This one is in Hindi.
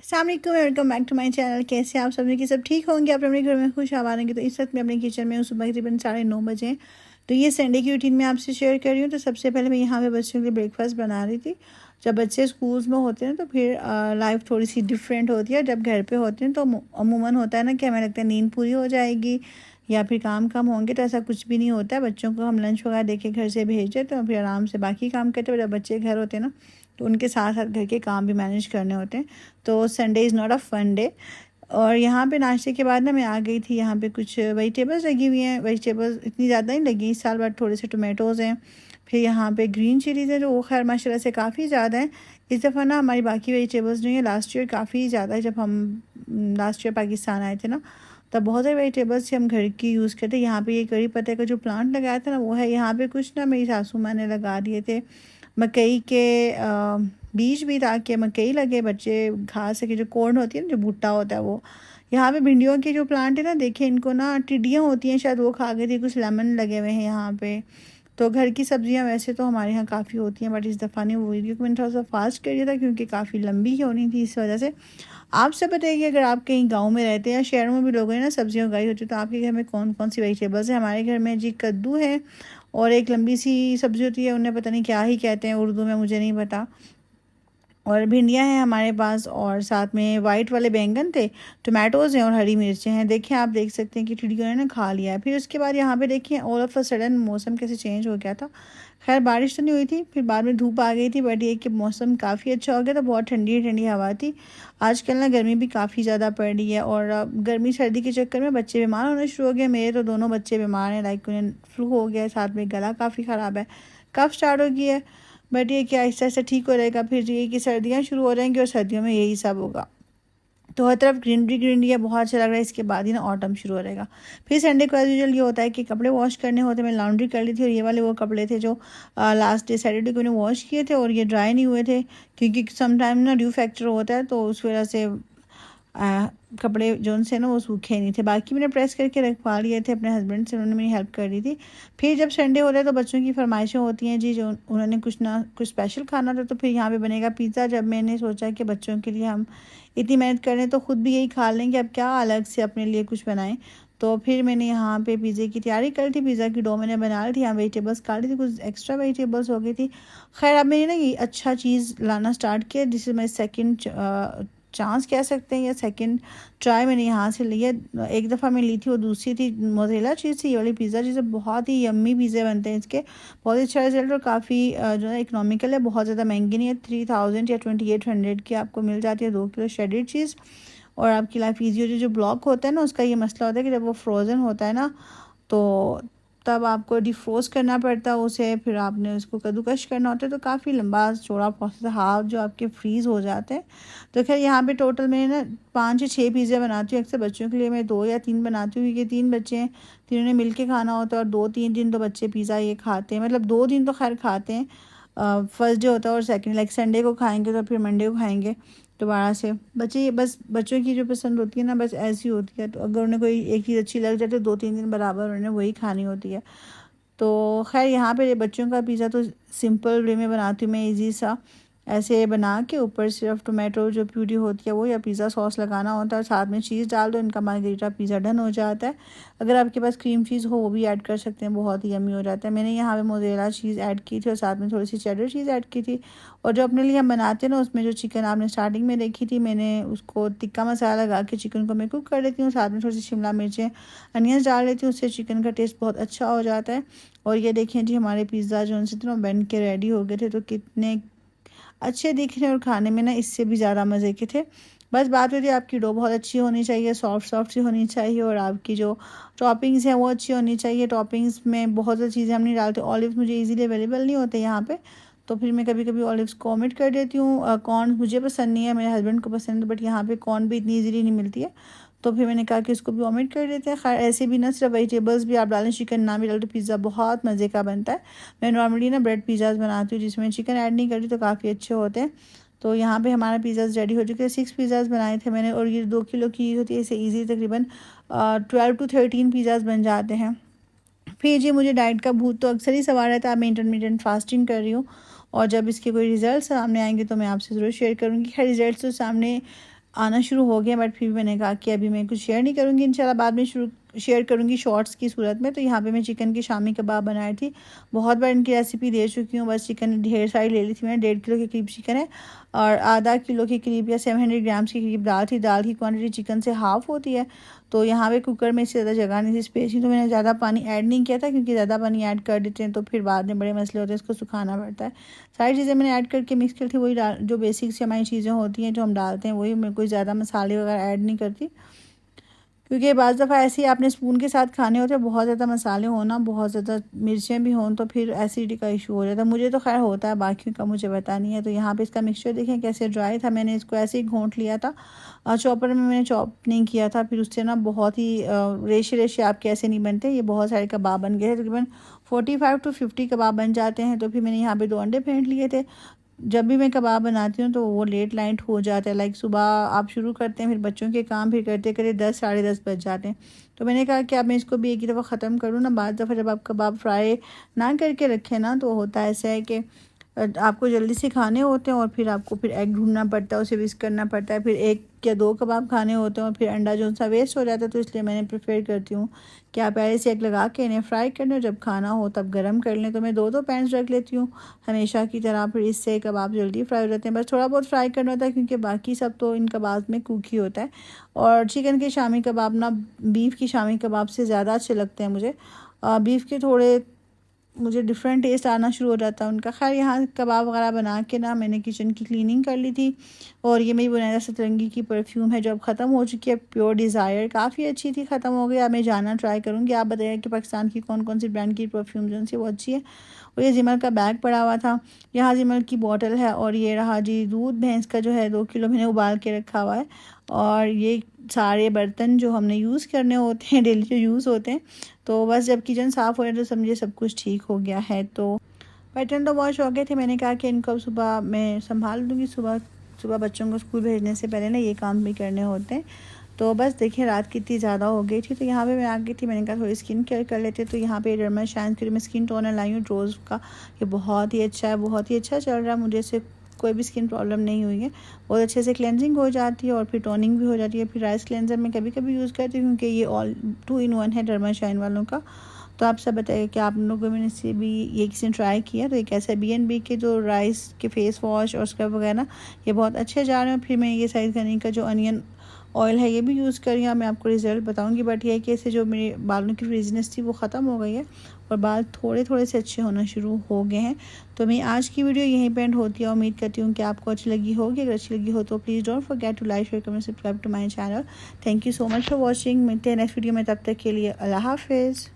अस्सलाम वालेकुम, welcome back to my channel. कैसे आप सब कि सब ठीक होंगे, आप अपने घर में खुश आबाद होंगे। तो इस वक्त मैं अपने किचन में हूँ, सुबह तकरीबन 9:30 बजे हैं। तो ये संडे की रूटीन मैं आपसे शेयर कर रही हूँ। तो सबसे पहले मैं यहाँ पे बच्चों के लिए ब्रेकफास्ट बना रही थी। जब बच्चे स्कूल्स में होते हैं तो फिर लाइफ थोड़ी सी डिफरेंट होती है। जब घर पे होते हैं तो अमूमन होता है ना कि हमें लगता है नींद पूरी हो जाएगी या फिर काम कम होंगे, तो ऐसा कुछ भी नहीं होता है। बच्चों को हम लंच वगैरह दे के घर से भेज दें तो फिर आराम से बाकी काम करते हैं। जब बच्चे घर होते हैं ना तो उनके साथ साथ घर के काम भी मैनेज करने होते हैं। तो Sunday is not a fun day. और यहाँ पे नाश्ते के बाद ना मैं आ गई थी। यहाँ पे कुछ वेजिटेबल्स लगी हुई हैं। वेजिटेबल्स इतनी ज़्यादा नहीं लगी इस साल, बट थोड़े से टोमेटोज़ हैं। फिर यहाँ पे ग्रीन चिलीज़ हैं जो वो खैर माशाल्लाह से काफ़ी ज़्यादा हैं। इस दफ़ा ना हमारी बाकी वेजिटेबल्स जो हैं लास्ट ईयर काफ़ी ज़्यादा, जब हम लास्ट ईयर पाकिस्तान आए थे ना तब बहुत सारी वेजिटेबल्स हम घर की यूज़ करते। यहाँ पे ये कड़ी पत्ते का जो प्लांट लगाया था ना वो है। यहाँ पे कुछ ना मेरी सासू माँ ने लगा दिए थे मकई के बीज भी, ताकि मकई लगे, बच्चे घास के जो कोर्न होती है ना, जो भुट्टा होता है वो। यहाँ पे भिंडियों के जो प्लांट है ना, देखिए इनको ना टिड्डियाँ होती हैं शायद, वो खा गई थी। कुछ लेमन लगे हुए हैं यहाँ पे। तो घर की सब्जियाँ वैसे तो हमारे यहाँ काफ़ी होती हैं, बट इस दफ़ा नहीं वो वीडियो को मैंने थोड़ा सा फास्ट कर दिया था क्योंकि काफ़ी लंबी होनी थी, इस वजह से। आप सब बताइए, अगर आप कहीं गांव में रहते हैं या शहरों में भी लोगों ने ना सब्जियाँ उगाई होती है तो आपके घर में कौन कौन सी वेजिटेबल्स हैं। हमारे घर में जी कद्दू है और एक लंबी सी सब्ज़ी होती है, उन्हें पता नहीं क्या ही कहते हैं उर्दू में, मुझे नहीं पता। और भिंडियाँ हैं हमारे पास, और साथ में वाइट वाले बैंगन थे, टमाटोज़ हैं और हरी मिर्चें हैं। देखिए आप देख सकते हैं कि टिड्डियों ने ना खा लिया है। फिर उसके बाद यहाँ पे देखिए ऑल ऑफ अ सडन मौसम कैसे चेंज हो गया था। खैर बारिश तो नहीं हुई थी, फिर बाद में धूप आ गई थी, बट ये कि मौसम काफ़ी अच्छा हो गया था। बहुत ठंडी ठंडी हवा थी। आजकल ना गर्मी भी काफ़ी ज़्यादा पड़ रही है और गर्मी सर्दी के चक्कर में बच्चे बीमार होने शुरू हो गए। मेरे तो दोनों बच्चे बीमार हैं, लाइक उन्हें फ्लू हो गया है, साथ में गला काफ़ी ख़राब है, कफ स्टार्ट हो गया है। बट ये कि आहिस्ता आहिस्ता ठीक हो रहेगा। फिर ये कि सर्दियाँ शुरू हो जाएंगी और सर्दियों में यही सब होगा। तो हर तरफ ग्रीनरी ग्रीनरी है, बहुत अच्छा लग रहा है। इसके बाद ही ना ऑटम शुरू हो रहेगा। फिर संडे को एज यूजुअल ये होता है कि कपड़े वॉश करने होते हैं। मैं लॉन्ड्री कर ली थी और ये वाले वो कपड़े थे जो लास्ट डे सैटरडे को मैंने वॉश किए थे और ये ड्राई नहीं हुए थे क्योंकि समटाइम ना ड्यू फैक्टर होता है, तो उस वजह से कपड़े जो उनसे ना वो सूखे नहीं थे। बाकी मैंने प्रेस करके रखवा लिए थे अपने हस्बैंड से, उन्होंने मेरी हेल्प कर दी थी। फिर जब संडे होता है तो बच्चों की फरमाइशें होती हैं जी, जो उन्होंने कुछ ना कुछ स्पेशल खाना था, तो फिर यहाँ पे बनेगा पिज़्ज़ा। जब मैंने सोचा कि बच्चों के लिए हम इतनी मेहनत कर रहे हैं तो ख़ुद भी यही खा लेंगे, अब क्या अलग से अपने लिए कुछ बनाएं। तो फिर मैंने यहाँ पे पिज़्ज़े की तैयारी कर थी। पिज़्ज़ा की डो मैंने बना ली थी, यहाँ वेजिटेबल्स काट ली थी, कुछ एक्स्ट्रा वेजिटेबल्स हो गई थी। खैर अब मैंने ना ये अच्छा चीज़ लाना स्टार्ट किया, जिससे मैं सेकंड चांस कह सकते हैं या सेकंड ट्राई मैंने यहाँ से लिया। एक दफ़ा मैं ली थी, वो दूसरी थी मोज़रेला चीज़ थी। ये वाली पिज़्ज़ा चीज़ बहुत ही यम्मी पिज़्ज़े बनते हैं इसके, बहुत अच्छा रिजल्ट और काफ़ी जो है इकोनॉमिकल है, बहुत ज़्यादा महंगी नहीं है। 3000 या 2800 की आपको मिल जाती है 2 किलो शेडेड चीज़। और आपकी लाइफ ईजी हो जाए। जो ब्लॉक होता है ना उसका ये मसला होता है कि जब वो फ्रोज़न होता है ना तो तब आपको डिफ्रोज़ करना पड़ता है उसे, फिर आपने उसको कद्दूकश करना होता है, तो काफ़ी लंबा चौड़ा प्रोसेस, हाफ जो आपके फ्रीज़ हो जाते हैं। तो खैर यहाँ पे टोटल मैंने ना 5 या 6 पिज़्ज़ा बनाती हूँ। अक्सर बच्चों के लिए मैं 2 या 3 बनाती हूँ क्योंकि 3 बच्चे हैं, तीनों ने मिल के खाना होता है। और 2-3 दिन तो बच्चे पिज़्ज़ा ये खाते हैं, मतलब 2 दिन तो खैर खाते हैं। फर्स्ट डे होता है और सेकंड, लाइक संडे को खाएंगे तो फिर मंडे को खाएंगे दोबारा से। बच्चे बस बच्चों की जो पसंद होती है ना बस ऐसी होती है, तो अगर उन्हें कोई एक चीज़ अच्छी लग जाए तो 2-3 दिन बराबर उन्हें वही खानी होती है। तो खैर यहाँ पे बच्चों का पिज़्ज़ा तो सिंपल वे में बनाती हूँ मैं, इजी सा। ऐसे बना के ऊपर सिर्फ टोमेटो जो प्यूरी होती है वो या पिज़्ज़ा सॉस लगाना होता है, साथ में चीज़ डाल दो, इनका मार्गरीटा पिज़्ज़ा डन हो जाता है। अगर आपके पास क्रीम चीज़ हो वो भी ऐड कर सकते हैं, बहुत ही यम्मी हो जाता है। मैंने यहाँ पे मोज़रेला चीज़ ऐड की थी और साथ में थोड़ी सी चेडर चीज़ ऐड की थी। और जो अपने लिए हम बनाते हैं ना उसमें जो चिकन आपने स्टार्टिंग में देखी थी, मैंने उसको टिक्का मसाला लगा के चिकन को मैं कुक कर लेती हूँ, साथ में थोड़ी सी शिमला मिर्चें अनियंस डाल लेती हूँ, उससे चिकन का टेस्ट बहुत अच्छा हो जाता है। और ये देखें जी हमारे पिज़्ज़ा जो उनसे तो बन के रेडी हो गए थे, तो कितने अच्छे दिख रहे हैं और खाने में ना इससे भी ज़्यादा मज़े के थे। बस बात होती है आपकी डो बहुत अच्छी होनी चाहिए, सॉफ्ट सॉफ्ट सी होनी चाहिए, और आपकी जो टॉपिंग्स हैं वो अच्छी होनी चाहिए। टॉपिंग्स में बहुत सी चीज़ें हम नहीं डालते। ऑलिव्स मुझे इजीली अवेलेबल नहीं होते यहाँ पे, तो फिर मैं कभी कभी ऑलिव्स को ओमिट कर देती हूँ। कॉर्न मुझे पसंद नहीं है, मेरे हस्बैंड को पसंद है, बट यहाँ पे कॉर्न भी इतनी ईजीली नहीं मिलती है, तो फिर मैंने कहा कि इसको भी ओमिट कर देते हैं। खैर ऐसे भी ना सिर्फ वेजिटेबल्स भी आप डालें, चिकन ना भी डालें तो पिज़्ज़ा बहुत मज़े का बनता है। मैं नॉर्मली ना ब्रेड पिज़्ज़ाज़ बनाती हूँ जिसमें चिकन ऐड नहीं करती, तो काफ़ी अच्छे होते हैं। तो यहाँ पे हमारा पिज़्ज़ाज़ रेडी हो चुके हैं। 6 पिज़्ज़ाज़ बनाए थे मैंने, और ये 2 किलो की होती है, इसे ईजी तकरीबन 12 to 13 पिज़्ज़ाज़ बन जाते हैं। फिर जी मुझे डाइट का भूत तो अक्सर ही सवार रहता है। मैं इंटरमीडिएट फास्टिंग कर रही हूँ और जब इसके कोई रिज़ल्ट सामने आएंगे तो मैं आपसे ज़रूर शेयर करूँगी। खैर रिज़ल्ट तो सामने आना शुरू हो गया, बट फिर मैंने कहा कि अभी मैं कुछ शेयर नहीं करूँगी, इंशाल्लाह बाद में शेयर करूँगी शॉर्ट्स की सूरत में। तो यहाँ पे मैं चिकन की शामी कबाब बनाई थी, बहुत बार इनकी रेसिपी दे चुकी हूँ। बस चिकन ढेर सारी ले ली थी मैंने, 1.5 किलो के करीब चिकन है और आधा किलो के करीब या 700 ग्राम्स के करीब दाल थी। दाल की क्वांटिटी चिकन से हाफ़ होती है, तो यहाँ पे कुकर में इससे ज़्यादा जगह नहीं थी, स्पेस ही, तो मैंने ज़्यादा पानी ऐड नहीं किया था, क्योंकि ज़्यादा पानी ऐड कर देते हैं तो फिर बाद में बड़े मसले होते हैं, इसको सुखाना पड़ता है। सारी चीज़ें मैंने ऐड करके मिक्स की थी, वही जो बेसिक से हमारी चीज़ें होती हैं जो हम डालते हैं वही, मैं कोई ज़्यादा मसाले वगैरह ऐड नहीं करती, क्योंकि बाज़ दफ़ा ऐसे ही आपने स्पून के साथ खाने होते हैं, बहुत ज़्यादा मसाले होना, बहुत ज़्यादा मिर्चें भी हों तो फिर एसिडिटी का इशू हो जाता है। मुझे तो खैर होता है, बाकियों का मुझे पता नहीं है। तो यहाँ पे इसका मिक्सचर देखें कैसे ड्राई था, मैंने इसको ऐसे ही घोंट लिया था, चॉपर में मैंने चॉप नहीं किया था। फिर उससे ना बहुत ही रेशे रेशे आपके ऐसे नहीं बनते, ये बहुत सारे कबाब बन गए थे, तकरीबन 45 to 50 कबाब बन जाते हैं। तो फिर मैंने यहाँ पे 2 अंडे फेंट लिए थे। जब भी मैं कबाब बनाती हूँ तो वो लेट नाइट हो जाता है, लाइक सुबह आप शुरू करते हैं, फिर बच्चों के काम फिर करते करते 10 साढ़े 10 बज जाते हैं। तो मैंने कहा कि अब मैं इसको भी एक ही दफ़ा ख़त्म करूँ ना। बाद दफ़ा जब आप कबाब फ्राई ना करके रखें ना, तो होता है ऐसा है कि आपको जल्दी से खाने होते हैं और फिर आपको फिर एग ढूंढना पड़ता है, उसे विस्क करना पड़ता है, फिर 1 या 2 कबाब खाने होते हैं और फिर अंडा जो सा वेस्ट हो जाता है। तो इसलिए मैंने प्रेफर करती हूँ कि आप पहले से एग लगा के इन्हें फ्राई कर लें, जब खाना हो तब गर्म कर लें। तो मैं 2 पैन्स रख लेती हूँ हमेशा की तरह, फिर इससे कबाब जल्दी फ्राई हो जाते हैं। बस थोड़ा बहुत फ्राई करना होता है, क्योंकि बाकी सब तो इन कबाब में कुक ही होता है। और चिकन के शामी कबाब ना बीफ की शामी कबाब से ज़्यादा अच्छे लगते हैं मुझे। बीफ के थोड़े मुझे डिफरेंट टेस्ट आना शुरू हो जाता है उनका। खैर यहाँ कबाब वगैरह बना के ना मैंने किचन की क्लीनिंग कर ली थी, और ये मेरी बुनाया सतरंगी की परफ्यूम है जो अब ख़त्म हो चुकी है, प्योर डिज़ायर, काफ़ी अच्छी थी, ख़त्म हो गई। अब मैं जाना ट्राई करूँगी। आप बताइए कि पाकिस्तान की कौन कौन सी ब्रांड की परफ्यूम जो सी वो अच्छी है। और ये जिमल का बैग पड़ा हुआ था, यहाँ जिमल की बॉटल है, और ये रहा जी दूध भैंस का जो है 2 किलो मैंने उबाल के रखा हुआ है। और ये सारे बर्तन जो हमने यूज़ करने होते हैं, डेली जो यूज़ होते हैं। तो बस जब किचन साफ़ हो जाए तो समझिए सब कुछ ठीक हो गया है। तो बर्तन तो वॉश हो गए थे, मैंने कहा कि इनको अब सुबह मैं संभाल दूँगी, सुबह सुबह बच्चों को स्कूल भेजने से पहले ना ये काम भी करने होते हैं। तो बस देखिए रात कितनी ज़्यादा हो गई थी, तो यहाँ पे मैं आ गई थी, मैंने कहा थोड़ी स्किन केयर कर लेते। तो यहाँ पे डर्मा शाइन के लिए मैं स्किन टोनर लाई हूँ रोज़ का, ये बहुत ही अच्छा है, बहुत ही अच्छा चल रहा है, मुझे इससे कोई भी स्किन प्रॉब्लम नहीं हुई है। बहुत अच्छे से क्लेंजिंग हो जाती है और फिर टोनिंग भी हो जाती है। फिर राइस क्लेंजर मैं कभी कभी यूज़ करती हूँ, क्योंकि ये ऑल 2 in 1 है डर्मा शाइन वालों का। तो आप सब बताइए कि आप लोगों में से भी ये किसी ने ट्राई किया। तो एक ऐसा B&B के जो राइस के फेस वॉश और स्क्रब वगैरह ये बहुत अच्छे जा रहे हैं। फिर मैं ये साइड करने का जो अनियन ऑयल है ये भी यूज़ कर रही हूँ, मैं आपको रिज़ल्ट बताऊंगी। बट ये है कि इससे जो मेरे बालों की फ्रीजीनेस थी वो ख़त्म हो गई है और बाल थोड़े थोड़े से अच्छे होना शुरू हो गए हैं। तो मैं आज की वीडियो यहीं पे एंड होती है। उम्मीद करती हूँ कि आपको अच्छी लगी होगी। अगर अच्छी लगी हो तो please don't forget to like share comment subscribe to my channel. Thank you so much for watching. मिलते हैं नेक्स्ट वीडियो में, तब तक के लिए अल्लाह हाफिज़।